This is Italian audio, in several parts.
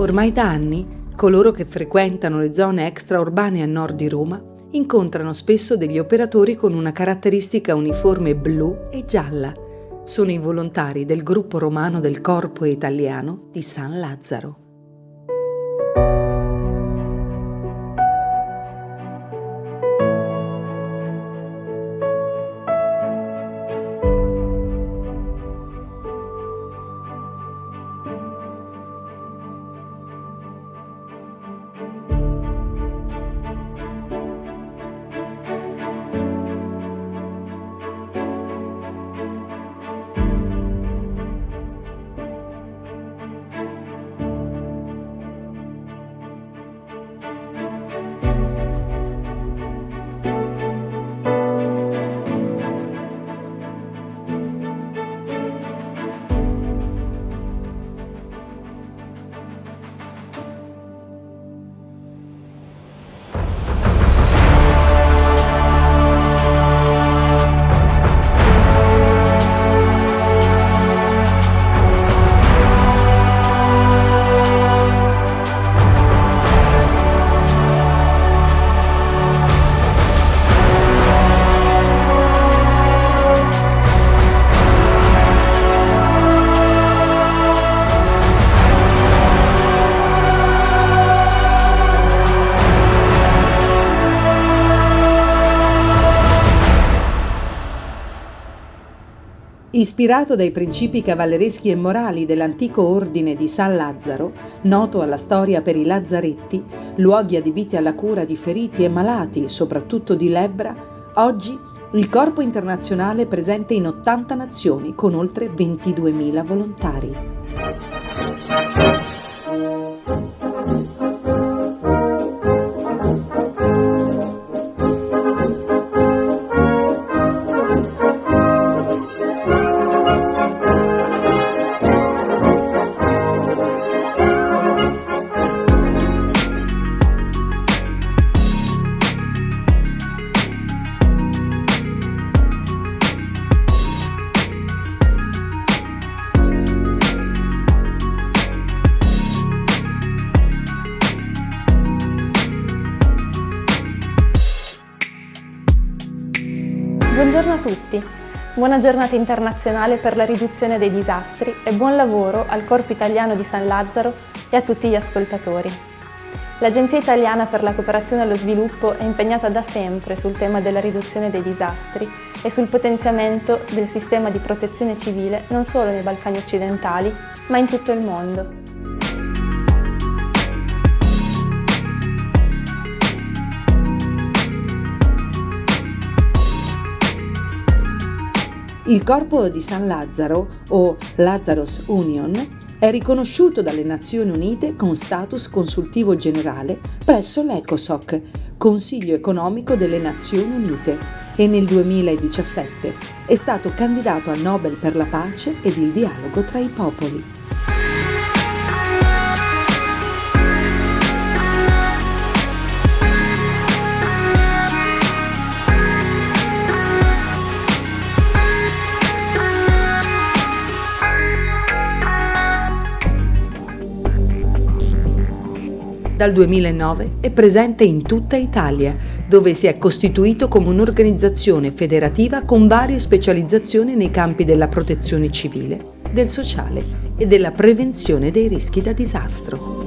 Ormai da anni, coloro che frequentano le zone extraurbane a nord di Roma incontrano spesso degli operatori con una caratteristica uniforme blu e gialla. Sono i volontari del gruppo romano del Corpo Italiano di San Lazzaro. Ispirato dai principi cavallereschi e morali dell'antico ordine di San Lazzaro, noto alla storia per i lazzaretti, luoghi adibiti alla cura di feriti e malati, soprattutto di lebbra, oggi il Corpo Internazionale è presente in 80 nazioni con oltre 22.000 volontari. Buongiorno a tutti, buona giornata internazionale per la riduzione dei disastri e buon lavoro al Corpo Italiano di San Lazzaro e a tutti gli ascoltatori. L'Agenzia Italiana per la Cooperazione e lo Sviluppo è impegnata da sempre sul tema della riduzione dei disastri e sul potenziamento del sistema di protezione civile non solo nei Balcani occidentali, ma in tutto il mondo. Il Corpo di San Lazzaro, o Lazarus Union, è riconosciuto dalle Nazioni Unite con status consultivo generale presso l'ECOSOC, Consiglio economico delle Nazioni Unite, e nel 2017 è stato candidato al Nobel per la pace ed il dialogo tra i popoli. Dal 2009 è presente in tutta Italia, dove si è costituito come un'organizzazione federativa con varie specializzazioni nei campi della protezione civile, del sociale e della prevenzione dei rischi da disastro.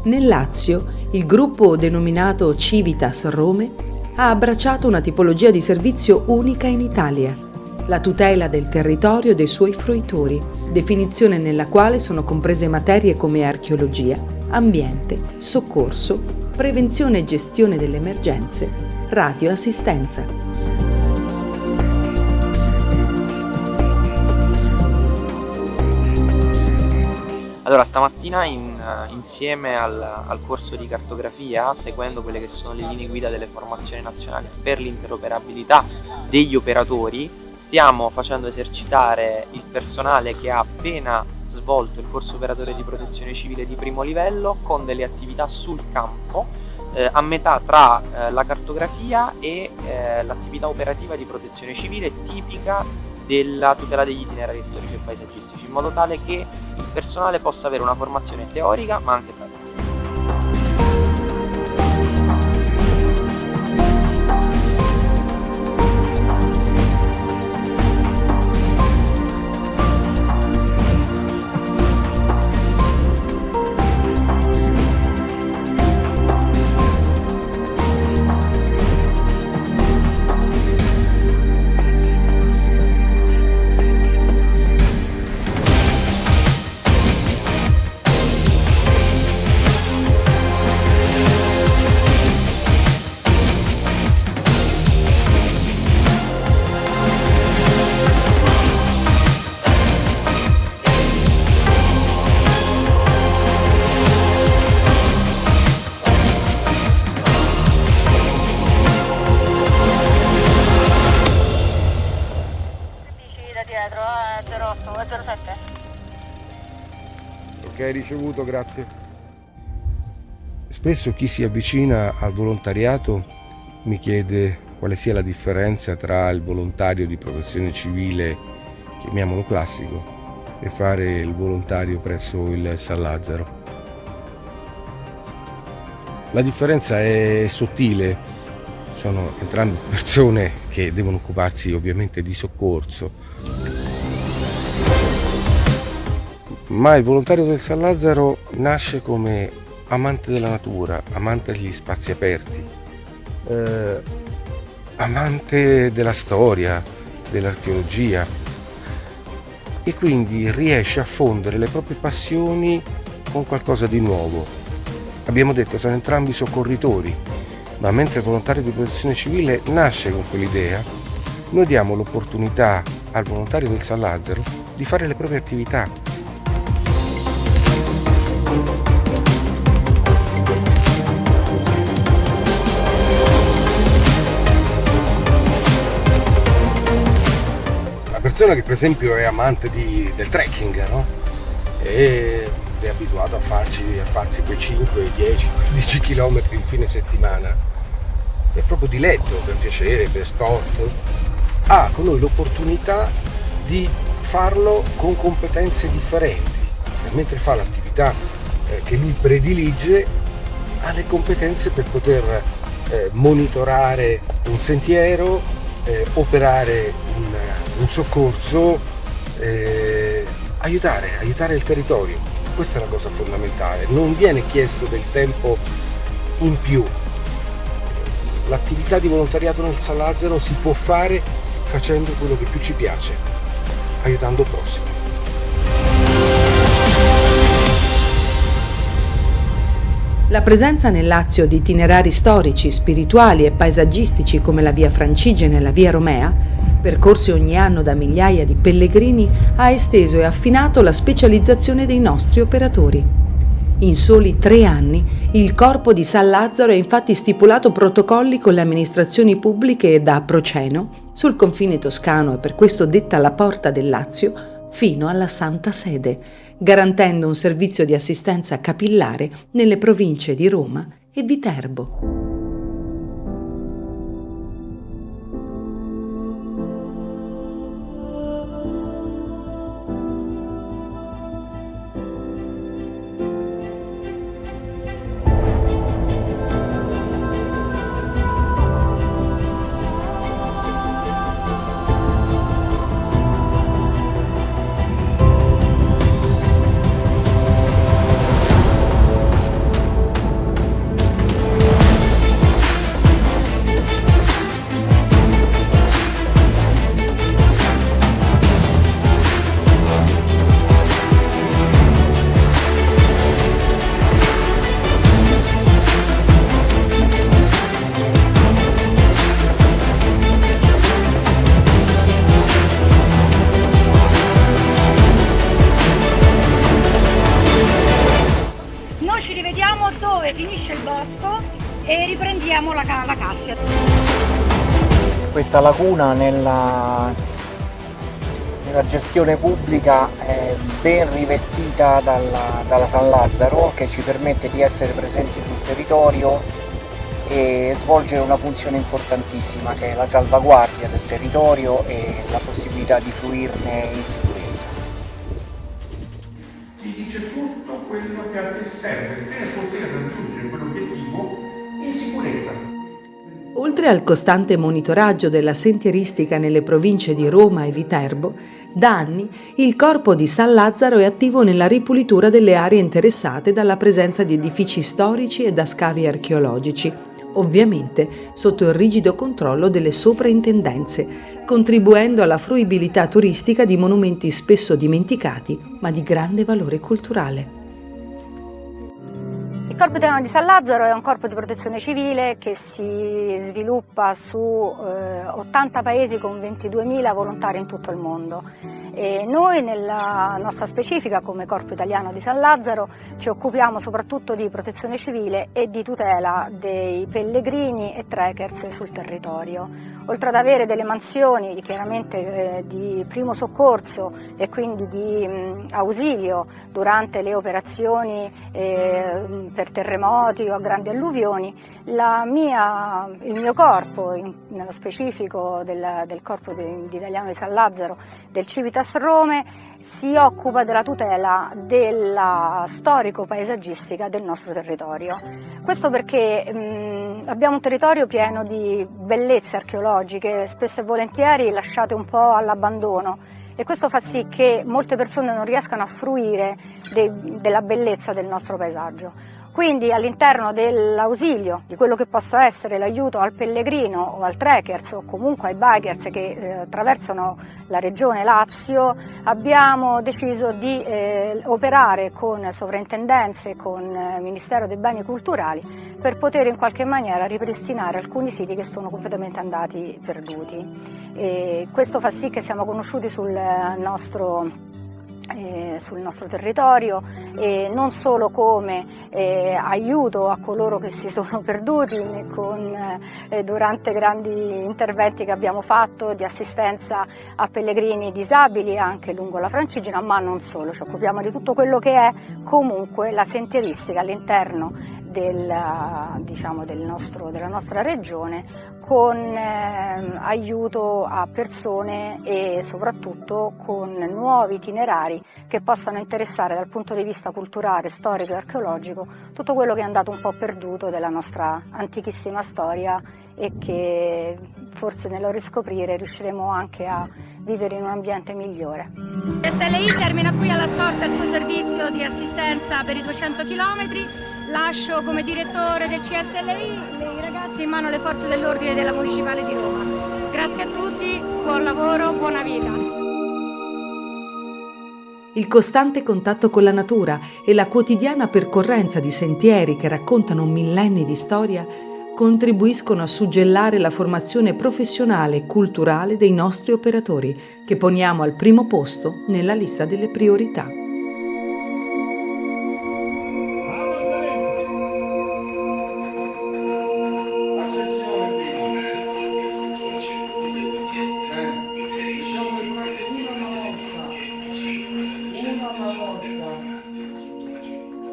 Nel Lazio, il gruppo denominato Civitas Rome ha abbracciato una tipologia di servizio unica in Italia, la tutela del territorio e dei suoi fruitori, definizione nella quale sono comprese materie come archeologia, ambiente, soccorso, prevenzione e gestione delle emergenze, radioassistenza. Allora, stamattina insieme al corso di cartografia, seguendo quelle che sono le linee guida delle formazioni nazionali per l'interoperabilità degli operatori, stiamo facendo esercitare il personale che ha appena svolto il corso operatore di protezione civile di primo livello con delle attività sul campo a metà tra la cartografia e l'attività operativa di protezione civile tipica della tutela degli itinerari storici e paesaggistici, in modo tale che il personale possa avere una formazione teorica ma anche pratica. Dietro a 08 e 07. Ok, ricevuto, grazie. Spesso chi si avvicina al volontariato mi chiede quale sia la differenza tra il volontario di protezione civile, chiamiamolo classico, e fare il volontario presso il San Lazzaro. La differenza è sottile, sono entrambe persone che devono occuparsi ovviamente di soccorso. Ma il volontario del San Lazzaro nasce come amante della natura, amante degli spazi aperti, amante della storia, dell'archeologia, e quindi riesce a fondere le proprie passioni con qualcosa di nuovo. Abbiamo detto, sono entrambi soccorritori, ma mentre il volontario di protezione civile nasce con quell'idea, noi diamo l'opportunità al volontario del San Lazzaro di fare le proprie attività. La persona che per esempio è amante del trekking, no? E è abituato a farsi quei 5, 10, 15 km in fine settimana, è proprio diletto, per piacere, per sport, ha con noi l'opportunità di farlo con competenze differenti. Mentre fa l'attività che lui predilige, ha le competenze per poter monitorare un sentiero, operare un soccorso, aiutare il territorio. Questa è la cosa fondamentale, non viene chiesto del tempo in più. L'attività di volontariato nel San Lazzaro si può fare facendo quello che più ci piace, aiutando il prossimo. La presenza nel Lazio di itinerari storici, spirituali e paesaggistici come la Via Francigena e la Via Romea, percorsi ogni anno da migliaia di pellegrini, ha esteso e affinato la specializzazione dei nostri operatori. In soli 3 anni, il Corpo di San Lazzaro ha infatti stipulato protocolli con le amministrazioni pubbliche da Proceno, sul confine toscano e per questo detta la Porta del Lazio, fino alla Santa Sede, garantendo un servizio di assistenza capillare nelle province di Roma e Viterbo. dove finisce il bosco e riprendiamo la Cassia. Questa laguna nella la gestione pubblica ben rivestita dalla San Lazzaro, che ci permette di essere presenti sul territorio e svolgere una funzione importantissima, che è la salvaguardia del territorio e la possibilità di fruirne in sicurezza. Ti dice tutto quello che a te serve per poter raggiungere quell'obiettivo in sicurezza. Oltre al costante monitoraggio della sentieristica nelle province di Roma e Viterbo, da anni il Corpo di San Lazzaro è attivo nella ripulitura delle aree interessate dalla presenza di edifici storici e da scavi archeologici, ovviamente sotto il rigido controllo delle soprintendenze, contribuendo alla fruibilità turistica di monumenti spesso dimenticati, ma di grande valore culturale. Il Corpo Italiano di San Lazzaro è un corpo di protezione civile che si sviluppa su 80 paesi con 22.000 volontari in tutto il mondo. E noi nella nostra specifica come Corpo Italiano di San Lazzaro ci occupiamo soprattutto di protezione civile e di tutela dei pellegrini e trekkers sul territorio. Oltre ad avere delle mansioni chiaramente di primo soccorso e quindi di ausilio durante le operazioni per terremoti o grandi alluvioni, il mio corpo, nello specifico del Corpo Italiano di San Lazzaro, del Civitas Rome, si occupa della tutela della storico-paesaggistica del nostro territorio. Questo perché abbiamo un territorio pieno di bellezze archeologiche, spesso e volentieri lasciate un po' all'abbandono, e questo fa sì che molte persone non riescano a fruire della bellezza del nostro paesaggio. Quindi all'interno dell'ausilio, di quello che possa essere l'aiuto al pellegrino o al trekkers o comunque ai bikers che attraversano la regione Lazio, abbiamo deciso di operare con sovrintendenze, con Ministero dei Beni Culturali, per poter in qualche maniera ripristinare alcuni siti che sono completamente andati perduti. E questo fa sì che siamo conosciuti sul nostro territorio, non solo come aiuto a coloro che si sono perduti durante grandi interventi che abbiamo fatto di assistenza a pellegrini disabili anche lungo la Francigena, ma non solo, ci occupiamo di tutto quello che è comunque la sentieristica all'interno della nostra regione, con aiuto a persone e soprattutto con nuovi itinerari che possano interessare dal punto di vista culturale, storico e archeologico tutto quello che è andato un po' perduto della nostra antichissima storia e che forse nello riscoprire riusciremo anche a vivere in un ambiente migliore. SLI termina qui alla Storta il suo servizio di assistenza per i 200 km. Lascio come direttore del CSLI i ragazzi in mano alle forze dell'ordine della Municipale di Roma. Grazie a tutti, buon lavoro, buona vita. Il costante contatto con la natura e la quotidiana percorrenza di sentieri che raccontano millenni di storia contribuiscono a suggellare la formazione professionale e culturale dei nostri operatori, che poniamo al primo posto nella lista delle priorità.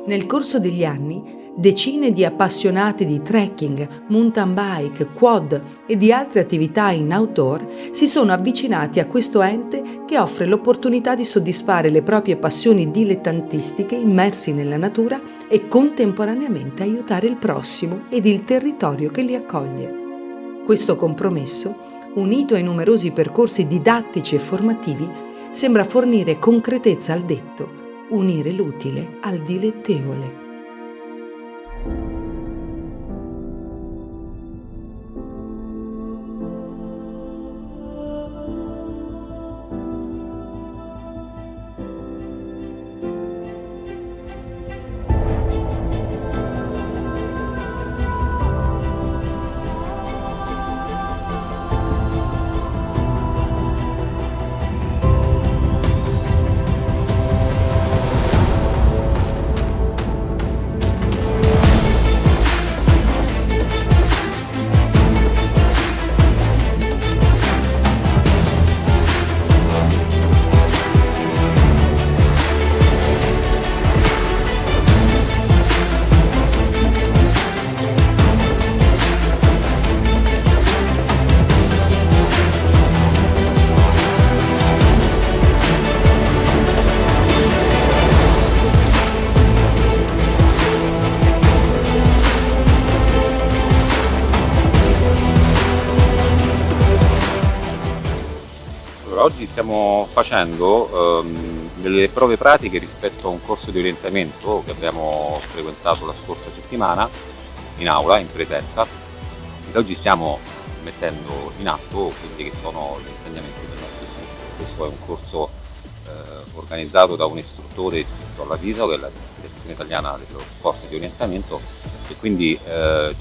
Nel corso degli anni, decine di appassionati di trekking, mountain bike, quad e di altre attività in outdoor si sono avvicinati a questo ente che offre l'opportunità di soddisfare le proprie passioni dilettantistiche immersi nella natura e contemporaneamente aiutare il prossimo ed il territorio che li accoglie. Questo compromesso, unito ai numerosi percorsi didattici e formativi, sembra fornire concretezza al detto: unire l'utile al dilettevole. Allora, oggi stiamo facendo delle prove pratiche rispetto a un corso di orientamento che abbiamo frequentato la scorsa settimana in aula, in presenza, e oggi stiamo mettendo in atto quelli che sono gli insegnamenti del nostro istruttore. Questo è un corso organizzato da un istruttore iscritto alla TISO, che è la Direzione Italiana dello Sport di Orientamento, e quindi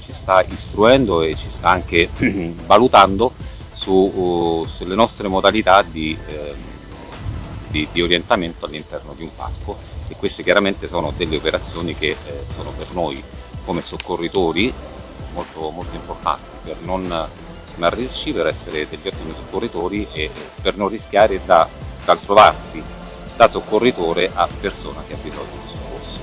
ci sta istruendo e ci sta anche valutando sulle nostre modalità di orientamento all'interno di un parco, e queste chiaramente sono delle operazioni che sono per noi come soccorritori molto, molto importanti per non smarrirci, per essere degli ottimi soccorritori e per non rischiare dal trovarsi da soccorritore a persona che ha bisogno di soccorso.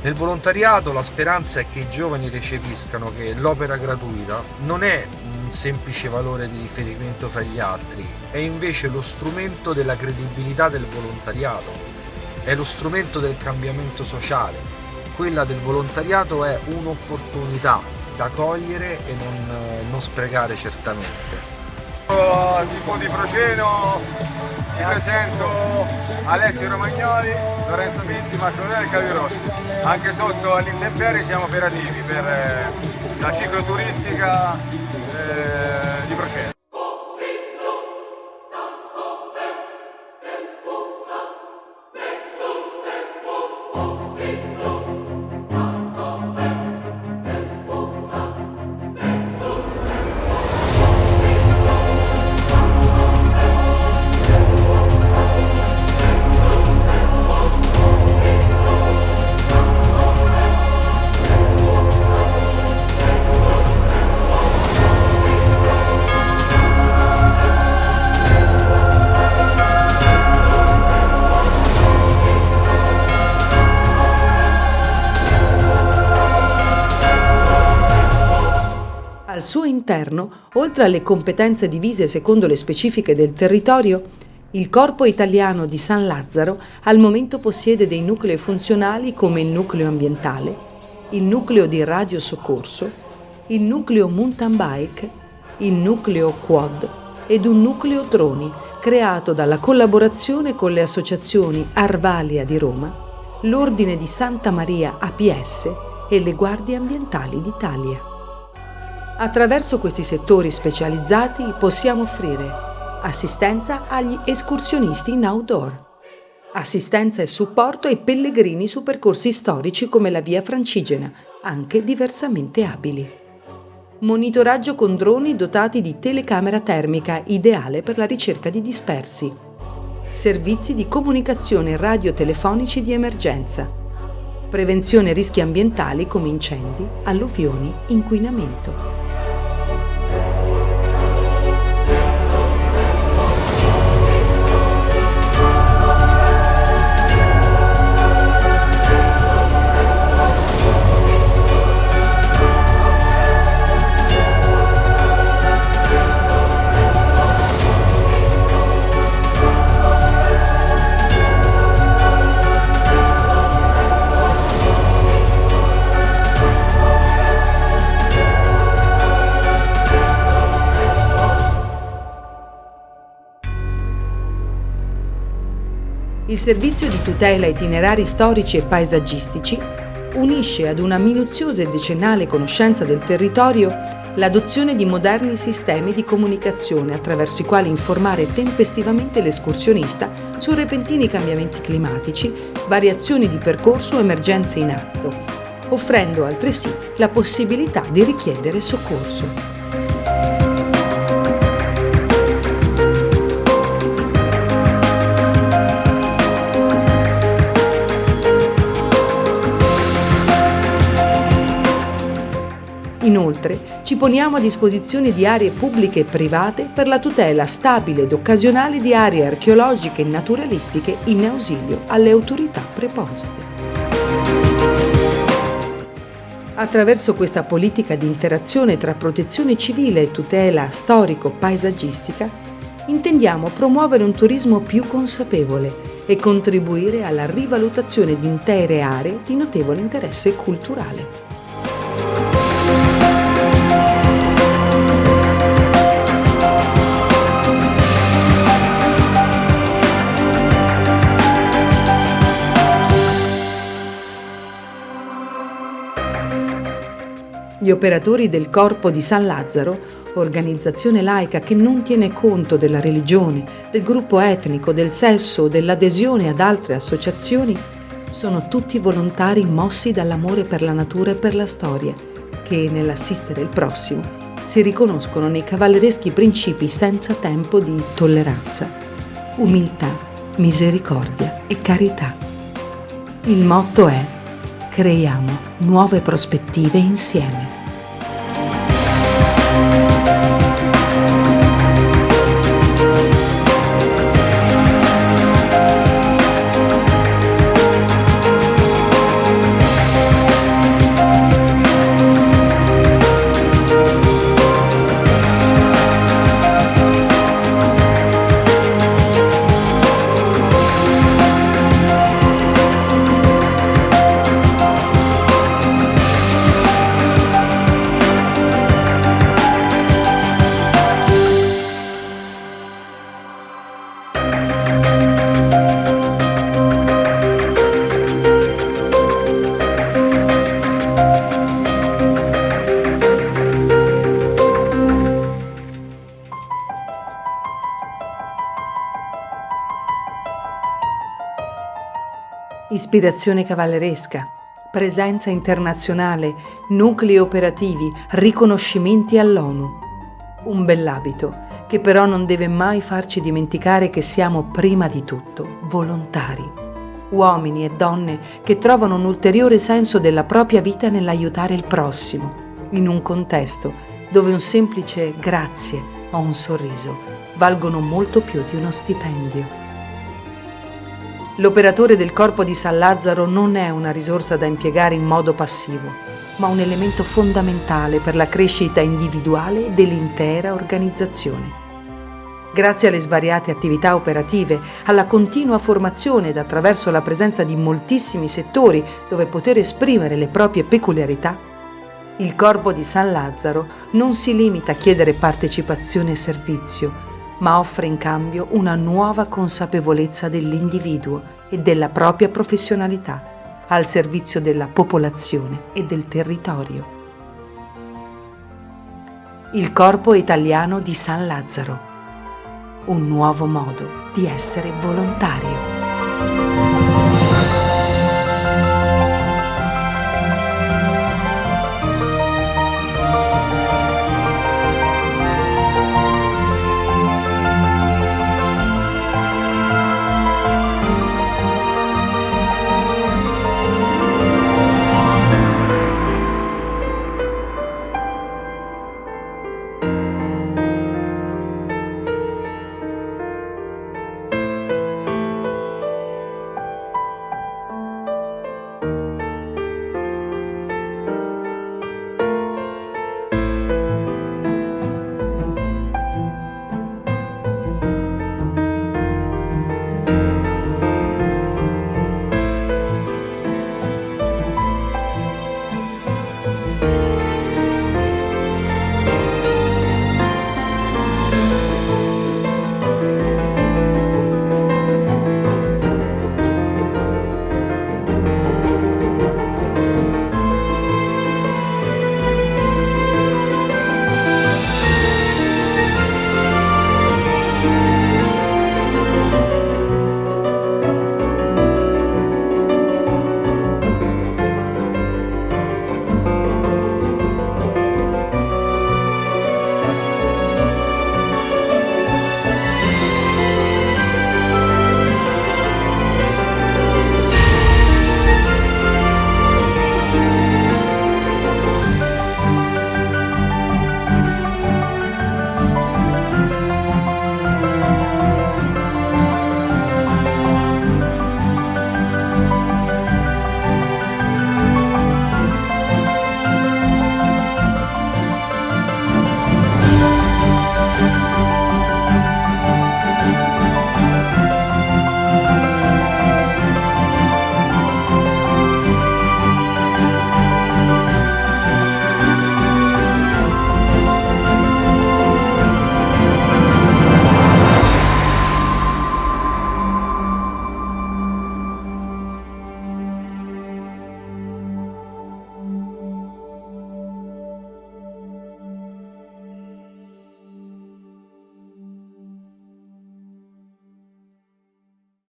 Nel volontariato la speranza è che i giovani recepiscano che l'opera gratuita non è un semplice valore di riferimento fra gli altri, è invece lo strumento della credibilità del volontariato, è lo strumento del cambiamento sociale. Quella del volontariato è un'opportunità da cogliere e non sprecare certamente. Tifo di Proceno, vi presento Alessio Romagnoli, Lorenzo Pizzi, Marco Donelli e Claudio Rossi. Anche sotto all'intemperie siamo operativi per la cicloturistica di Proceno. Al suo interno, oltre alle competenze divise secondo le specifiche del territorio, il Corpo Italiano di San Lazzaro al momento possiede dei nuclei funzionali come il nucleo ambientale, il nucleo di radiosoccorso, il nucleo mountain bike, il nucleo quad ed un nucleo droni creato dalla collaborazione con le associazioni Arvalia di Roma, l'Ordine di Santa Maria APS e le Guardie Ambientali d'Italia. Attraverso questi settori specializzati possiamo offrire assistenza agli escursionisti in outdoor, assistenza e supporto ai pellegrini su percorsi storici come la Via Francigena, anche diversamente abili. Monitoraggio con droni dotati di telecamera termica, ideale per la ricerca di dispersi. Servizi di comunicazione radiotelefonici di emergenza. Prevenzione rischi ambientali come incendi, alluvioni, inquinamento. Il servizio di tutela itinerari storici e paesaggistici unisce ad una minuziosa e decennale conoscenza del territorio l'adozione di moderni sistemi di comunicazione attraverso i quali informare tempestivamente l'escursionista su repentini cambiamenti climatici, variazioni di percorso o emergenze in atto, offrendo altresì la possibilità di richiedere soccorso. Inoltre, ci poniamo a disposizione di aree pubbliche e private per la tutela stabile ed occasionale di aree archeologiche e naturalistiche in ausilio alle autorità preposte. Attraverso questa politica di interazione tra protezione civile e tutela storico-paesaggistica, intendiamo promuovere un turismo più consapevole e contribuire alla rivalutazione di intere aree di notevole interesse culturale. Gli operatori del Corpo di San Lazzaro, organizzazione laica che non tiene conto della religione, del gruppo etnico, del sesso o dell'adesione ad altre associazioni, sono tutti volontari mossi dall'amore per la natura e per la storia, che nell'assistere il prossimo si riconoscono nei cavallereschi principi senza tempo di tolleranza, umiltà, misericordia e carità. Il motto è: creiamo nuove prospettive insieme. Ispirazione cavalleresca, presenza internazionale, nuclei operativi, riconoscimenti all'ONU. Un bell'abito che però non deve mai farci dimenticare che siamo prima di tutto volontari. Uomini e donne che trovano un ulteriore senso della propria vita nell'aiutare il prossimo, in un contesto dove un semplice grazie o un sorriso valgono molto più di uno stipendio. L'operatore del Corpo di San Lazzaro non è una risorsa da impiegare in modo passivo, ma un elemento fondamentale per la crescita individuale dell'intera organizzazione. Grazie alle svariate attività operative, alla continua formazione ed attraverso la presenza di moltissimi settori dove poter esprimere le proprie peculiarità, il Corpo di San Lazzaro non si limita a chiedere partecipazione e servizio, ma offre in cambio una nuova consapevolezza dell'individuo e della propria professionalità al servizio della popolazione e del territorio. Il Corpo Italiano di San Lazzaro. Un nuovo modo di essere volontario.